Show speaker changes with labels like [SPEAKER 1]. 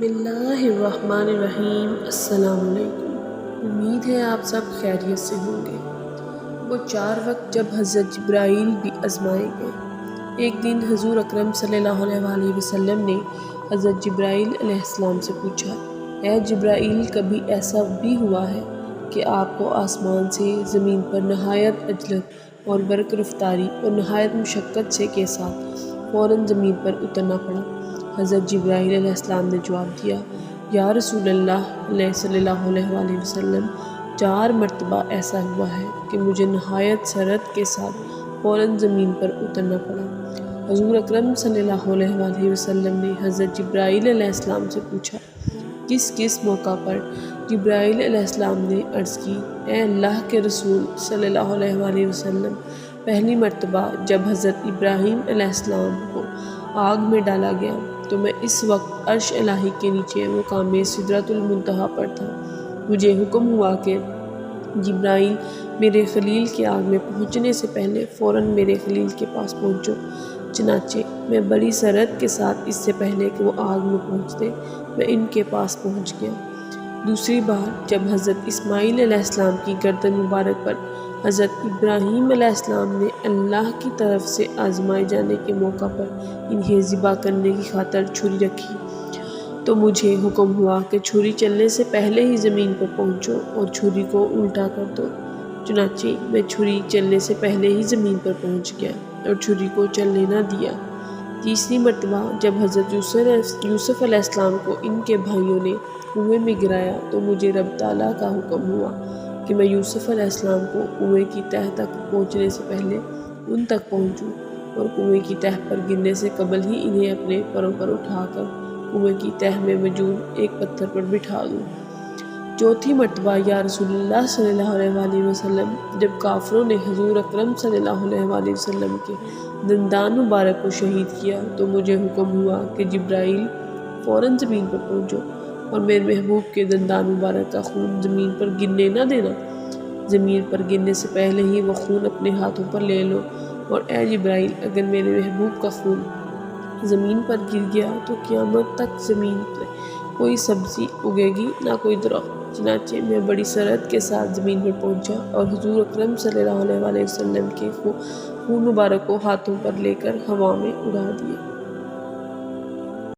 [SPEAKER 1] بسم اللہ الرحمن الرحیم۔ السلام علیکم۔ امید ہے آپ سب خیریت سے ہوں گے۔ وہ 4 وقت جب حضرت جبرائیل بھی آزمائے گئے۔ ایک دن حضور اکرم صلی اللہ علیہ وسلم نے حضرت جبرائیل علیہ السلام سے پوچھا، اے جبرائیل، کبھی ایسا بھی ہوا ہے کہ آپ کو آسمان سے زمین پر نہایت عجلت اور برق رفتاری اور نہایت مشقت سے کے ساتھ فوراً زمین پر اترنا پڑا؟ حضرت جبرائیل علیہ السلام نے جواب دیا، یا رسول اللہ صلی اللہ علیہ وسلم، 4 مرتبہ ایسا ہوا ہے کہ مجھے نہایت سرعت کے ساتھ فوراً زمین پر اترنا پڑا۔ حضور اکرم صلی اللہ علیہ وسلم نے حضرت جبرائیل علیہ السلام سے پوچھا، کس کس موقع پر؟ جبرائیل علیہ السلام نے عرض کی، اے اللہ کے رسول صلی اللہ علیہ وسلم، پہلی مرتبہ جب حضرت ابراہیم علیہ السلام کو آگ میں ڈالا گیا تو میں اس وقت عرش الہی کے نیچے مقام سدرۃ المنتہا پر تھا۔ مجھے حکم ہوا کہ جبرائیل، میرے خلیل کے آگ میں پہنچنے سے پہلے فوراً میرے خلیل کے پاس پہنچو۔ چنانچہ میں بڑی سرعت کے ساتھ اس سے پہلے کہ وہ آگ میں پہنچتے، میں ان کے پاس پہنچ گیا۔ دوسری بار جب حضرت اسماعیل علیہ السلام کی گردن مبارک پر حضرت ابراہیم علیہ السلام نے اللہ کی طرف سے آزمائے جانے کے موقع پر انہیں ذبح کرنے کی خاطر چھری رکھی تو مجھے حکم ہوا کہ چھری چلنے سے پہلے ہی زمین پر پہنچو اور چھری کو الٹا کر دو۔ چنانچہ میں چھری چلنے سے پہلے ہی زمین پر پہنچ گیا اور چھری کو چلنے نہ دیا۔ تیسری مرتبہ جب حضرت یوسف علیہ السلام کو ان کے بھائیوں نے کنویں میں گرایا تو مجھے رب تعالیٰ کا حکم ہوا کہ میں یوسف علیہ السلام کو کنویں کی تہہ تک پہنچنے سے پہلے ان تک پہنچوں اور کنویں کی تہہ پر گرنے سے قبل ہی انہیں اپنے پروں پر اٹھا کر کنویں کی تہہ میں موجود ایک پتھر پر بٹھا دوں۔ چوتھی مرتبہ یا رسول اللہ صلی اللہ علیہ وسلم، جب کافروں نے حضور اکرم صلی اللہ علیہ وسلم کے دندان مبارک کو شہید کیا تو مجھے حکم ہوا کہ جبرائیل، فوراً زمین پر پہنچو اور میرے محبوب کے دندان مبارک کا خون زمین پر گرنے نہ دینا۔ زمین پر گرنے سے پہلے ہی وہ خون اپنے ہاتھوں پر لے لو، اور اے جبرائیل، اگر میرے محبوب کا خون زمین پر گر گیا تو قیامت تک زمین پر کوئی سبزی اگے گی نہ کوئی درخت۔ چنانچہ میں بڑی سرعت کے ساتھ زمین پر پہنچا اور حضور اکرم صلی اللہ علیہ وسلم کے خون مبارک کو ہاتھوں پر لے کر ہوا میں اڑا دیا۔